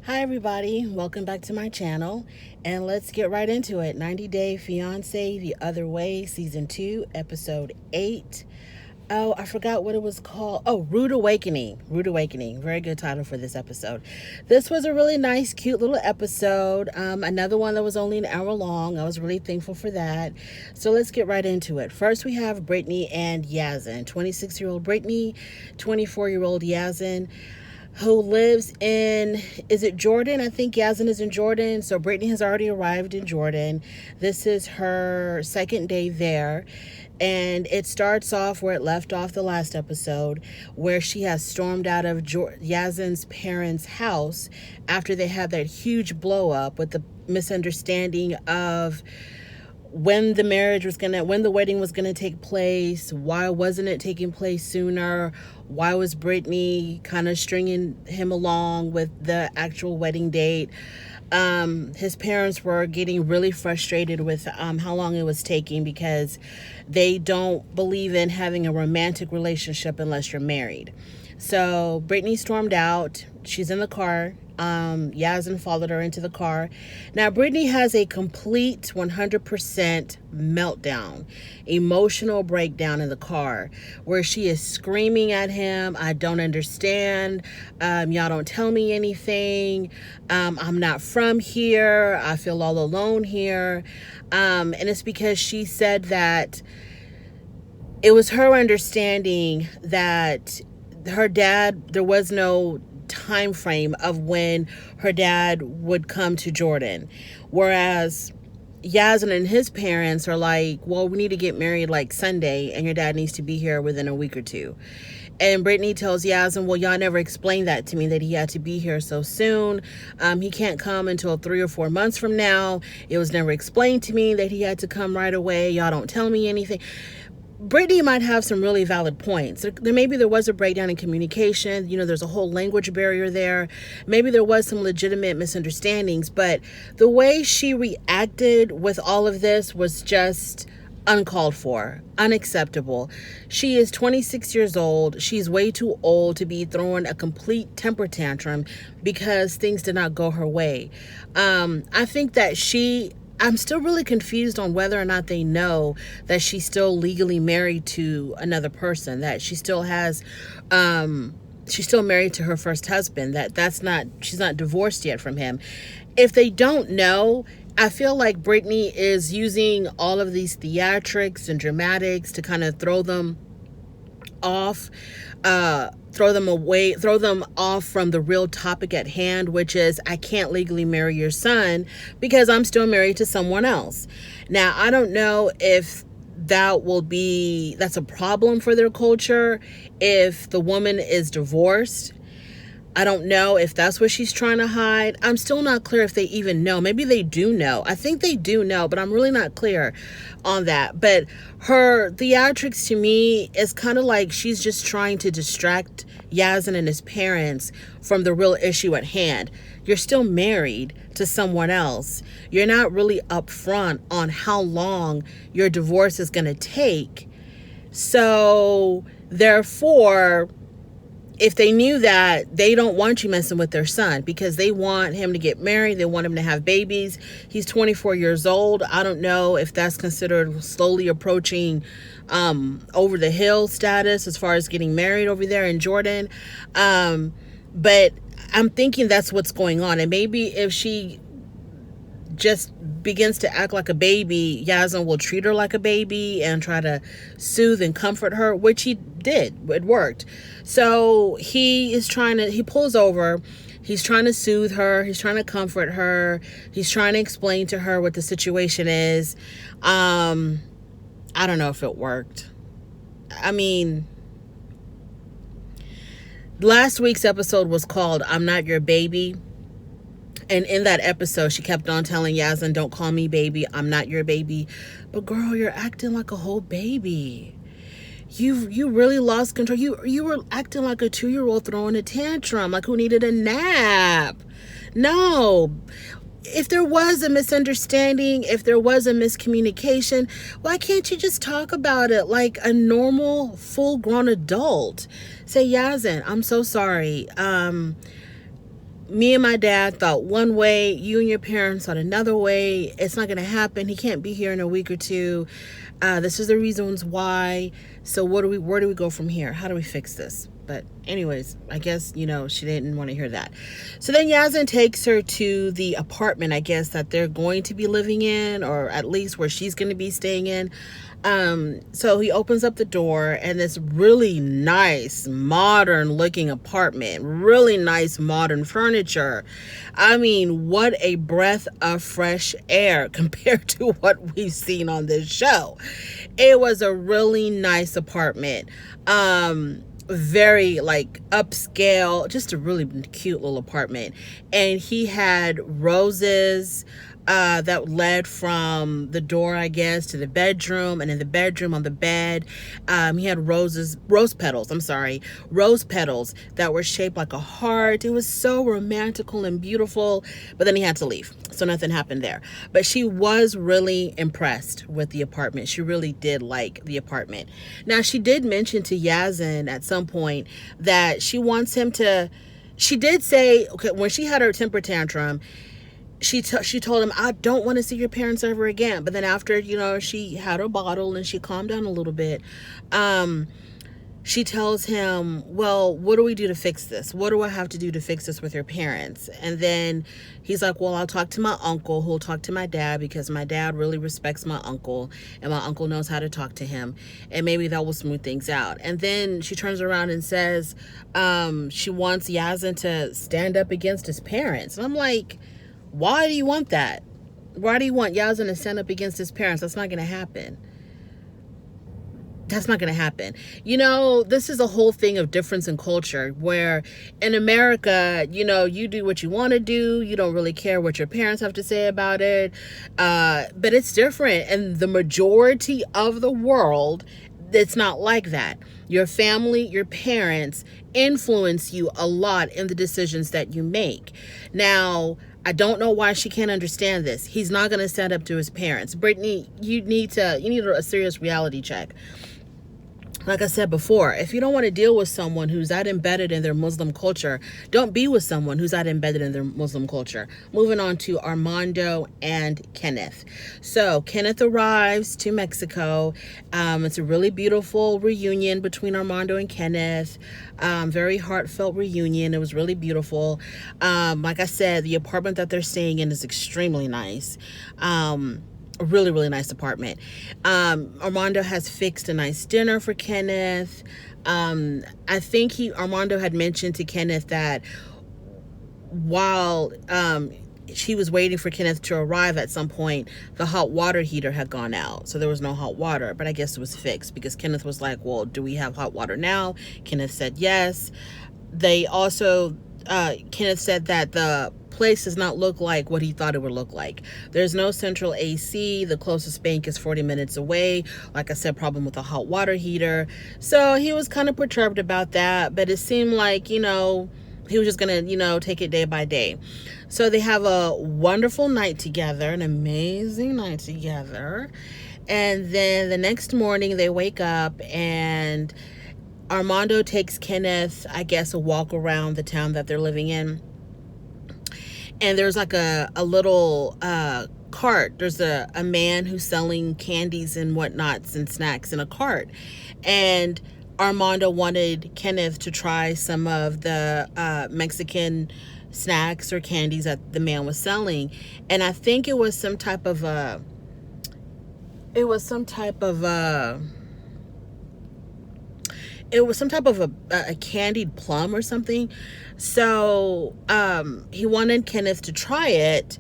Hi, everybody. Welcome back to my channel. And let's get right into it. 90 Day Fiancé The Other Way, Season 2, Episode 8. Oh, I forgot what it was called. Oh, Rude Awakening. Rude Awakening. Very good title for this episode. This was a really nice, cute little episode. Another one that was only an hour long. I was really thankful for that. So let's get right into it. First, we have Brittany and Yazin. 26-year-old Brittany, 24-year-old Yazin, who lives in, is it Jordan? I think Yazin is in Jordan. So Brittany has already arrived in Jordan. This is her second day there. And it starts off where it left off the last episode, where she has stormed out of Yazin's parents' house after they had that huge blow up with the misunderstanding of when the wedding was gonna take place. Why wasn't it taking place sooner? Why was Brittany kind of stringing him along with the actual wedding date? His parents were getting really frustrated with how long it was taking, because they don't believe in having a romantic relationship unless you're married. So Brittany stormed out. She's in the car. Yazin followed her into the car. Now, Brittany has a complete 100% meltdown, emotional breakdown in the car, where she is screaming at him. I don't understand. Y'all don't tell me anything. I'm not from here. I feel all alone here. And it's because she said that it was her understanding that her dad, there was no time frame of when her dad would come to Jordan, whereas Yazin and his parents are like, well, we need to get married like Sunday, and your dad needs to be here within a week or two. And Brittany tells Yazin, well, y'all never explained that to me, that he had to be here so soon. He can't come until 3 or 4 months from now. It was never explained to me that he had to come right away. Y'all don't tell me anything. Brittany might have some really valid points. Maybe there was a breakdown in communication. There's a whole language barrier there. Maybe there was some legitimate misunderstandings, but the way she reacted with all of this was just uncalled for, unacceptable. She is 26 years old. She's way too old to be throwing a complete temper tantrum because things did not go her way. I think that I'm still really confused on whether or not they know that she's still legally married to another person, that she still has, she's still married to her first husband, she's not divorced yet from him. If they don't know, I feel like Brittany is using all of these theatrics and dramatics to kind of throw them off, throw them off from the real topic at hand, which is, I can't legally marry your son because I'm still married to someone else. Now, I don't know if that's a problem for their culture if the woman is divorced. I don't know if that's what she's trying to hide. I'm still not clear if they even know. Maybe they do know. I think they do know, but I'm really not clear on that. But her theatrics to me is kind of like she's just trying to distract Yazin and his parents from the real issue at hand. You're still married to someone else. You're not really upfront on how long your divorce is going to take. So, therefore, if they knew that, they don't want you messing with their son, because they want him to get married. They want him to have babies. He's 24 years old. I don't know if that's considered slowly approaching over the hill status as far as getting married over there in Jordan. But I'm thinking that's what's going on. And maybe if she just begins to act like a baby, Yazin will treat her like a baby and try to soothe and comfort her, which he did. It worked. So he pulls over. He's trying to soothe her. He's trying to comfort her. He's trying to explain to her what the situation is. I don't know if it worked. I mean, last week's episode was called I'm Not Your Baby. And in that episode, she kept on telling Yazin, don't call me baby. I'm not your baby. But girl, you're acting like a whole baby. You really lost control. You were acting like a 2-year-old throwing a tantrum, like who needed a nap. No. If there was a misunderstanding, if there was a miscommunication, why can't you just talk about it like a normal, full-grown adult? Say, Yazin, I'm so sorry. me and my dad thought one way, you and your parents thought another way. It's not going to happen. He can't be here in a week or two. This is the reasons why. So where do we go from here? How do we fix this? But anyways, I guess, she didn't want to hear that. So then Yasmin takes her to the apartment, I guess, that they're going to be living in, or at least where she's going to be staying in. So he opens up the door, and this really nice, modern looking apartment, really nice modern furniture. I mean, what a breath of fresh air compared to what we've seen on this show. It was a really nice apartment. Very like upscale, just a really cute little apartment. And he had roses that led from the door, I guess, to the bedroom, and in the bedroom on the bed, he had rose petals that were shaped like a heart. It was so romantical and beautiful, but then he had to leave, so nothing happened there. But she was really impressed with the apartment. She really did like the apartment. Now, she did mention to Yazin at some point that she wants him to, she did say, okay, when she had her temper tantrum, she told him, I don't want to see your parents ever again. But then after, she had her bottle and she calmed down a little bit, she tells him, well, what do we do to fix this? What do I have to do to fix this with your parents? And then he's like, well, I'll talk to my uncle, who'll talk to my dad, because my dad really respects my uncle, and my uncle knows how to talk to him, and maybe that will smooth things out. And then she turns around and says she wants Yazin to stand up against his parents. And I'm like, why do you want that? Why do you want Yazin to stand up against his parents? That's not going to happen. That's not going to happen. This is a whole thing of difference in culture, where in America, you do what you want to do. You don't really care what your parents have to say about it. But it's different. And the majority of the world, it's not like that. Your family, your parents influence you a lot in the decisions that you make. Now, I don't know why she can't understand this. He's not going to stand up to his parents. Brittany, you need a serious reality check. Like I said before, if you don't want to deal with someone who's that embedded in their Muslim culture, don't be with someone who's that embedded in their Muslim culture. Moving on to Armando and Kenneth. So Kenneth arrives to Mexico. It's a really beautiful reunion between Armando and Kenneth. Very heartfelt reunion. It was really beautiful. Like I said, the apartment that they're staying in is extremely nice. A really, really nice apartment. Armando has fixed a nice dinner for Kenneth. I think Armando had mentioned to Kenneth that while she was waiting for Kenneth to arrive at some point, the hot water heater had gone out. So there was no hot water, but I guess it was fixed because Kenneth was like, well, do we have hot water now? Kenneth said yes. They also, Kenneth said that the place does not look like what he thought it would look like. There's no central AC. The closest bank is 40 minutes away. Like I said, problem with the hot water heater. So he was kind of perturbed about that, but it seemed like, he was just going to, take it day by day. So they have a wonderful night together, an amazing night together. And then the next morning they wake up and Armando takes Kenneth, I guess, a walk around the town that they're living in. And there's like a little cart. There's a man who's selling candies and whatnots and snacks in a cart. And Armando wanted Kenneth to try some of the Mexican snacks or candies that the man was selling. And I think it was some type of a candied plum or something. So he wanted Kenneth to try it,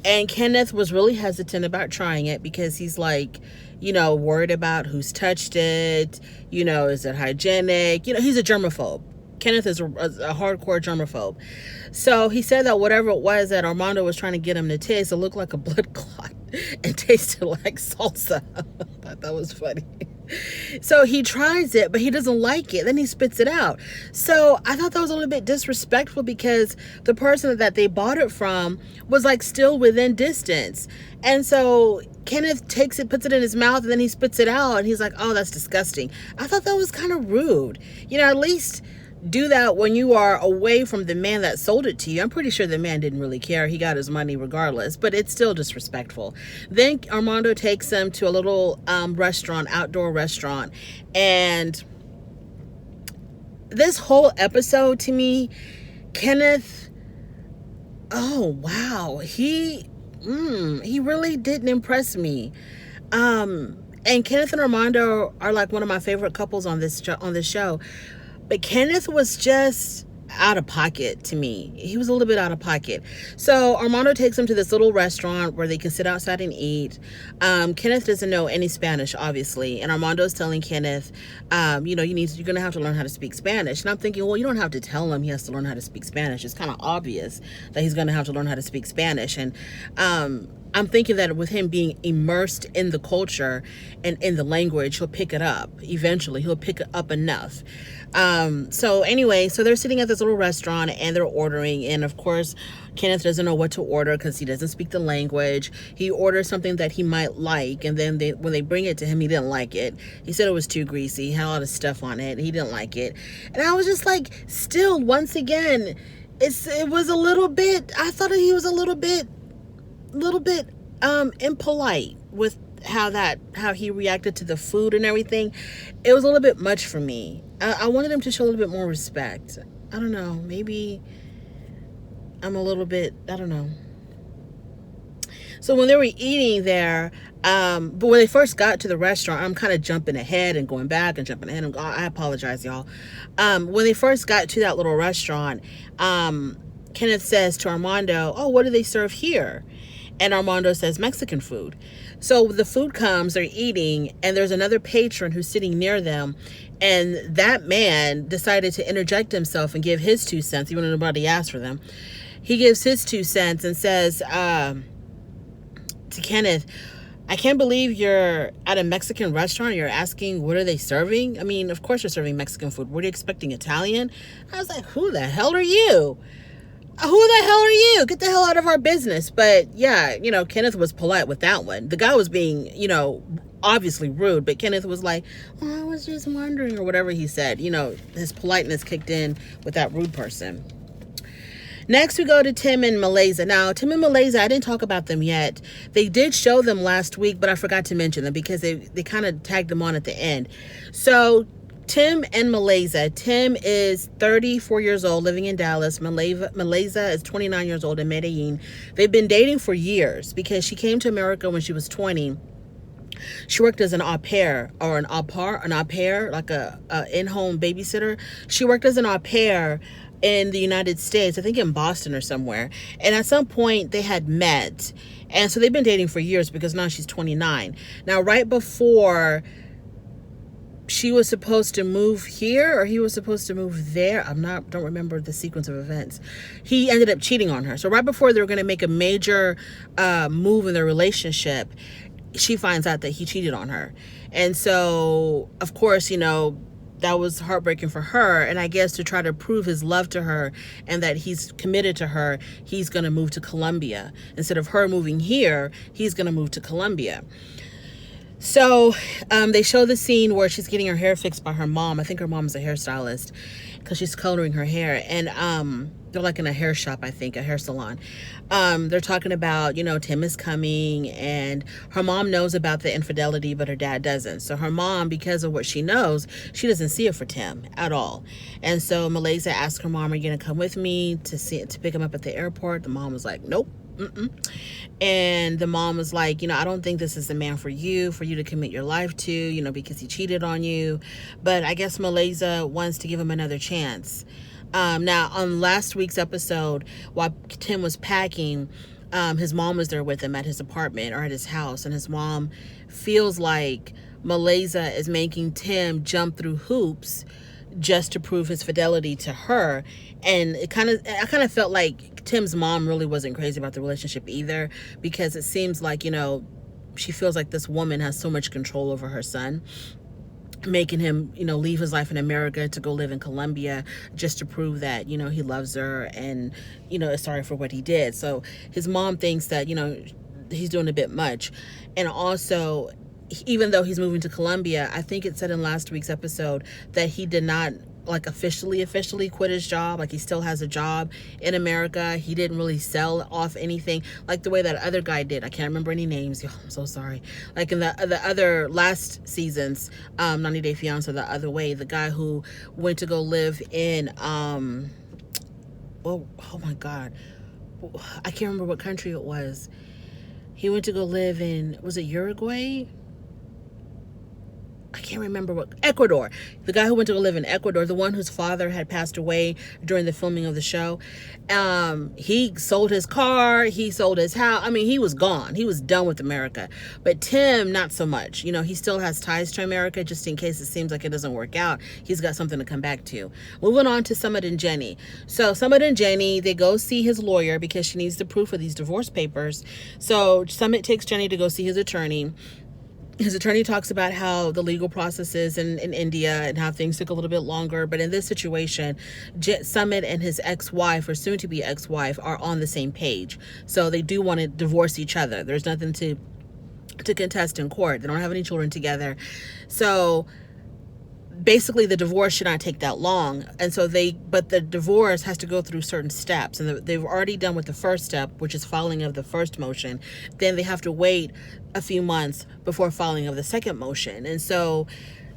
and Kenneth was really hesitant about trying it because he's like, worried about who's touched it, is it hygienic? He's a germaphobe. Kenneth is a hardcore germaphobe. So he said that whatever it was that Armando was trying to get him to taste, it looked like a blood clot and tasted like salsa. I thought that was funny. So he tries it, but he doesn't like it. Then he spits it out. So I thought that was a little bit disrespectful because the person that they bought it from was like still within distance. And so Kenneth takes it, puts it in his mouth, and then he spits it out. And he's like, oh, that's disgusting. I thought that was kind of rude. At least do that when you are away from the man that sold it to you. I'm pretty sure the man didn't really care. He got his money regardless, but it's still disrespectful. Then Armando takes him to a little restaurant, outdoor restaurant. And this whole episode to me, Kenneth, oh, wow. He really didn't impress me. And Kenneth and Armando are like one of my favorite couples on this show. But Kenneth was just out of pocket to me. He was a little bit out of pocket. So Armando takes him to this little restaurant where they can sit outside and eat. Kenneth doesn't know any Spanish, obviously. And Armando's telling Kenneth, you're going to have to learn how to speak Spanish. And I'm thinking, well, you don't have to tell him he has to learn how to speak Spanish. It's kind of obvious that he's going to have to learn how to speak Spanish. And I'm thinking that with him being immersed in the culture and in the language, he'll pick it up. Eventually, he'll pick it up enough. So they're sitting at this little restaurant and they're ordering. And of course, Kenneth doesn't know what to order because he doesn't speak the language. He orders something that he might like. And then when they bring it to him, he didn't like it. He said it was too greasy. He had a lot of stuff on it. He didn't like it. And I was just like, still, once again, it was a little bit, I thought he was a little bit impolite with how he reacted to the food and everything. It was a little bit much for me. I wanted him to show a little bit more respect. I don't know, maybe I'm a little bit, I don't know. So when they were eating there, but when they first got to the restaurant, I'm kind of jumping ahead and going back and jumping ahead. I apologize, y'all. When they first got to that little restaurant, Kenneth says to Armando, "Oh, what do they serve here?" And Armando says Mexican food. So the food comes, they're eating, and there's another patron who's sitting near them. And that man decided to interject himself and give his 2 cents, even though nobody asked for them. He gives his 2 cents and says to Kenneth, "I can't believe you're at a Mexican restaurant. You're asking, what are they serving? I mean, of course you're serving Mexican food. What are you expecting, Italian?" I was like, who the hell are you? Who the hell are you? Get the hell out of our business. But yeah, Kenneth was polite with that one. The guy was being, obviously rude, but Kenneth was like, "Oh, I was just wondering," or whatever he said. His politeness kicked in with that rude person. Next, we go to Tim and Malaysia. Now, Tim and Malaysia, I didn't talk about them yet. They did show them last week, but I forgot to mention them because they kind of tagged them on at the end. So Tim and Malaysia. Tim is 34 years old, living in Dallas. Malaysia is 29 years old in Medellin. They've been dating for years because she came to America when she was 20. She worked as an au pair, like a in-home babysitter. She worked as an au pair in the United States, I think in Boston or somewhere. And at some point they had met. And so they've been dating for years because now she's 29. Now, right before she was supposed to move here, or he was supposed to move there, don't remember the sequence of events. He ended up cheating on her. So right before they were going to make a major move in their relationship, she finds out that he cheated on her. And so, of course, that was heartbreaking for her. And I guess to try to prove his love to her and that he's committed to her, he's going to move to Colombia. Instead of her moving here, he's going to move to Colombia. So they show the scene where she's getting her hair fixed by her mom. I think her mom's a hairstylist because she's coloring her hair. And they're like in a hair shop, I think, a hair salon. They're talking about, Tim is coming, and her mom knows about the infidelity, but her dad doesn't. So her mom, because of what she knows, she doesn't see it for Tim at all. And so Malaysia asked her mom, "Are you going to come with me to pick him up at the airport?" The mom was like, "Nope. Mm-mm." And the mom was like, "I don't think this is the man for you to commit your life to, because he cheated on you." But I guess Malaysia wants to give him another chance. Now, on last week's episode, while Tim was packing, his mom was there with him at his apartment or at his house. And his mom feels like Malaysia is making Tim jump through hoops just to prove his fidelity to her. And I kind of felt like Tim's mom really wasn't crazy about the relationship either, because it seems like, she feels like this woman has so much control over her son, making him, leave his life in America to go live in Colombia just to prove that, he loves her and, is sorry for what he did. So his mom thinks that, he's doing a bit much. And also, even though he's moving to Colombia, I think it said in last week's episode that he did not like officially quit his job. Like he still has a job in America. He didn't really sell off anything like the way that other guy did. I can't remember any names. I'm so sorry. Like in the other last seasons, 90 Day Fiancé the other way, the guy who went to go live in oh my God, I can't remember what country it was. He went to go live in, was it Uruguay? I can't remember what, Ecuador. The guy who went to go live in Ecuador, the one whose father had passed away during the filming of the show. He sold his car, he sold his house. I mean, he was gone. He was done with America. But Tim, not so much. You know, he still has ties to America just in case it seems like it doesn't work out. He's got something to come back to. Moving on to Summit and Jenny. So Summit and Jenny, they go see his lawyer because she needs the proof of these divorce papers. So Summit takes Jenny to go see his attorney. His attorney talks about how the legal process is in India and how things took a little bit longer. But in this situation, Summit and his ex-wife, or soon-to-be ex-wife, are on the same page. So they do want to divorce each other. There's nothing to contest in court. They don't have any children together. So basically the divorce should not take that long. And so but the divorce has to go through certain steps, and they've already done with the first step, which is filing of the first motion. Then they have to wait a few months before filing of the second motion. And so,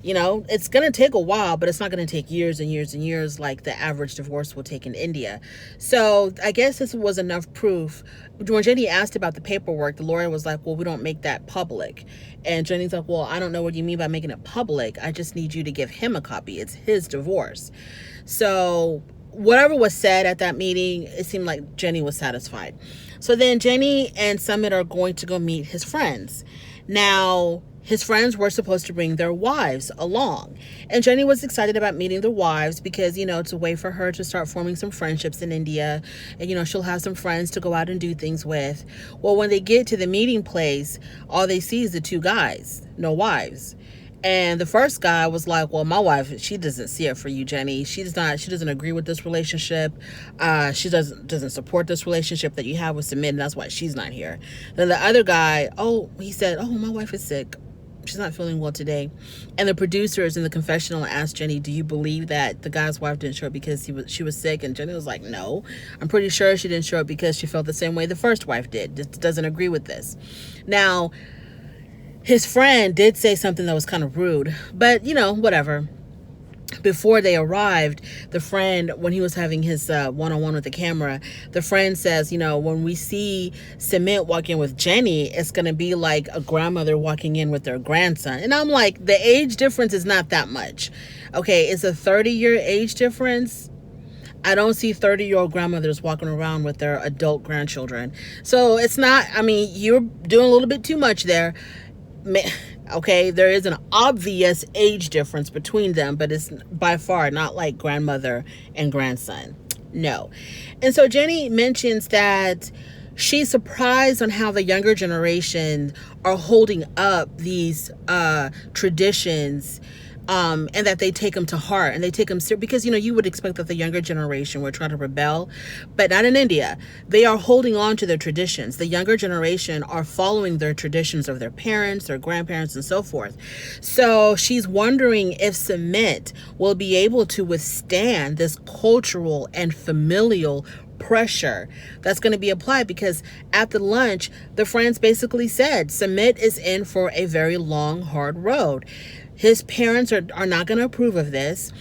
you know, it's going to take a while, but it's not going to take years and years and years like the average divorce will take in India. So I guess this was enough proof. When Jenny asked about the paperwork, the lawyer was like, well, we don't make that public. And Jenny's like, well, I don't know what you mean by making it public. I just need you to give him a copy. It's his divorce. So whatever was said at that meeting, it seemed like Jenny was satisfied. So then Jenny and Summit are going to go meet his friends. Now, his friends were supposed to bring their wives along. And Jenny was excited about meeting their wives because, you know, it's a way for her to start forming some friendships in India. And, you know, she'll have some friends to go out and do things with. Well, when they get to the meeting place, all they see is the two guys, no wives. And the first guy was like, well, my wife, she doesn't see it for you, Jenny. She doesn't agree with this relationship. She doesn't support this relationship that you have with Sumit, and that's why she's not here. Then the other guy, he said, my wife is sick. She's not feeling well today. And the producers in the confessional asked Jenny, do you believe that the guy's wife didn't show up because she was sick? And Jenny was like, no, I'm pretty sure she didn't show up because she felt the same way the first wife did. Just doesn't agree with this. Now, his friend did say something that was kind of rude, but you know, whatever. Before they arrived, the friend, when he was having his one-on-one with the camera, the friend says, you know, when we see Sumit walk in with Jenny, it's going to be like a grandmother walking in with their grandson. And I'm like, the age difference is not that much. Okay, it's a 30-year age difference. I don't see 30-year-old grandmothers walking around with their adult grandchildren. So it's not, I mean, you're doing a little bit too much there. Okay, there is an obvious age difference between them, but it's by far not like grandmother and grandson. No. And so Jenny mentions that she's surprised on how the younger generation are holding up these traditions, and that they take them to heart and they take them serious, because, you know, you would expect that the younger generation would try to rebel, but not in India. They are holding on to their traditions. The younger generation are following their traditions of their parents, their grandparents, and so forth. So she's wondering if Sumit will be able to withstand this cultural and familial pressure that's going to be applied, because at the lunch, the friends basically said Sumit is in for a very long, hard road. His parents are not going to approve of this.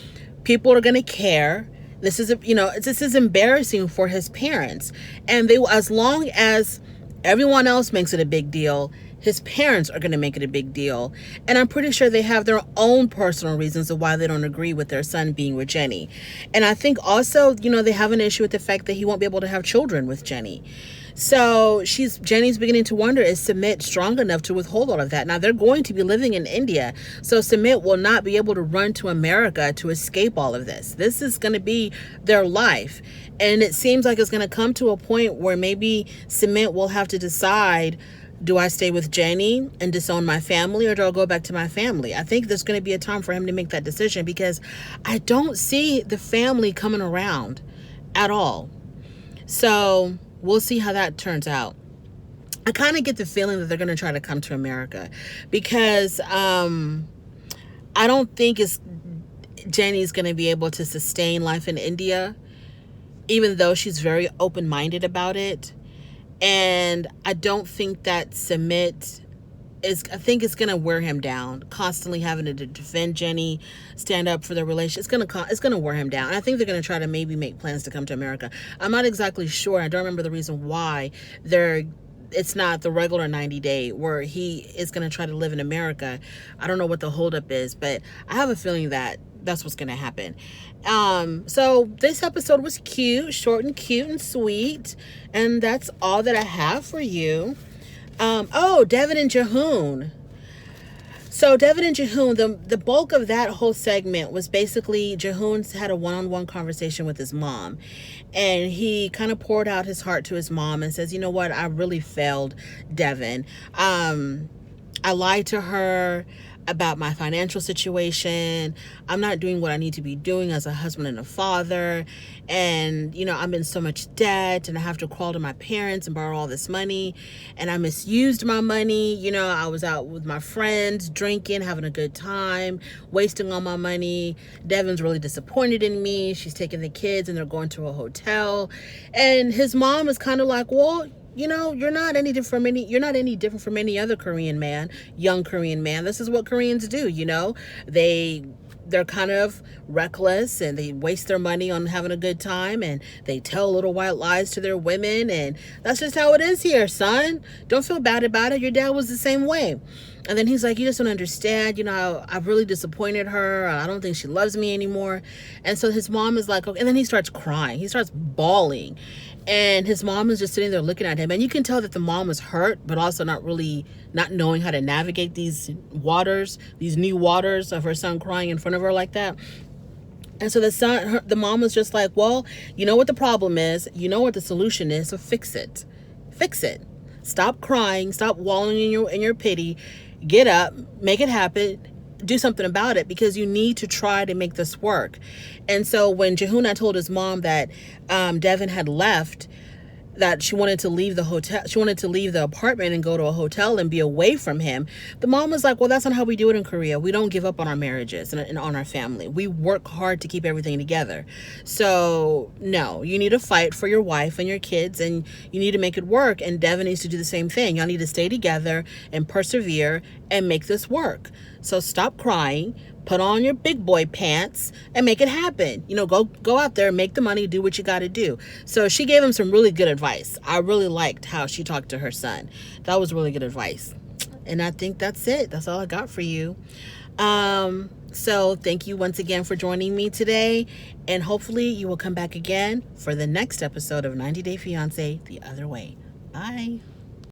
People are going to care. This is embarrassing for his parents. And as long as everyone else makes it a big deal, his parents are going to make it a big deal. And I'm pretty sure they have their own personal reasons of why they don't agree with their son being with Jenny. And I think also, you know, they have an issue with the fact that he won't be able to have children with Jenny. So Jenny's beginning to wonder, is Sumit strong enough to withhold all of that? Now, they're going to be living in India, so Sumit will not be able to run to America to escape all of this. This is going to be their life. And it seems like it's going to come to a point where maybe Sumit will have to decide, do I stay with Jenny and disown my family, or do I go back to my family? I think there's going to be a time for him to make that decision, because I don't see the family coming around at all. So we'll see how that turns out. I kind of get the feeling that they're going to try to come to America, because I don't think Jenny's going to be able to sustain life in India, even though she's very open-minded about it. And I don't think that Submit is, I think it's going to wear him down, constantly having to defend Jenny, stand up for their relationship. It's going to wear him down. And I think they're going to try to maybe make plans to come to America. I'm not exactly sure. I don't remember the reason why it's not the regular 90-day where he is going to try to live in America. I don't know what the holdup is, but I have a feeling that that's what's going to happen. So this episode was cute, short and cute and sweet. And that's all that I have for you. Devin and Jehoon. So Devin and Jehoon, the bulk of that whole segment was basically Jehoon's had a one-on-one conversation with his mom. And he kind of poured out his heart to his mom and says, you know what, I really failed Devin. I lied to her about my financial situation. I'm not doing what I need to be doing as a husband and a father. And, I'm in so much debt and I have to crawl to my parents and borrow all this money. And I misused my money. I was out with my friends, drinking, having a good time, wasting all my money. Devin's really disappointed in me. She's taking the kids and they're going to a hotel. And his mom is kind of like, well, you're not any different from any other Korean man, young Korean man. This is what Koreans do, they're kind of reckless and they waste their money on having a good time and they tell little white lies to their women, and that's just how it is here, son. Don't feel bad about it. Your dad was the same way. And then he's like, you just don't understand. I've really disappointed her. I don't think she loves me anymore. And so his mom is like, okay. And then he starts crying. He starts bawling. And his mom is just sitting there looking at him. And you can tell that the mom is hurt, but also not knowing how to navigate these new waters of her son crying in front of her like that. And so the mom was just like, well, you know what the problem is. You know what the solution is. So fix it. Fix it. Stop crying. Stop wallowing in your pity. Get up. Make it happen. Do something about it, because you need to try to make this work. And so when Jehoon told his mom that Devin had left, that she wanted to leave the hotel, she wanted to leave the apartment and go to a hotel and be away from him, the mom was like, well, that's not how we do it in Korea. We don't give up on our marriages and on our family. We work hard to keep everything together. So no, you need to fight for your wife and your kids, and you need to make it work. And Devin needs to do the same thing. Y'all need to stay together and persevere and make this work. So stop crying, put on your big boy pants and make it happen. Go out there, make the money, do what you got to do. So she gave him some really good advice. I really liked how she talked to her son. That was really good advice. And I think that's it. That's all I got for you. So thank you once again for joining me today. And hopefully you will come back again for the next episode of 90 Day Fiancé the Other Way. Bye.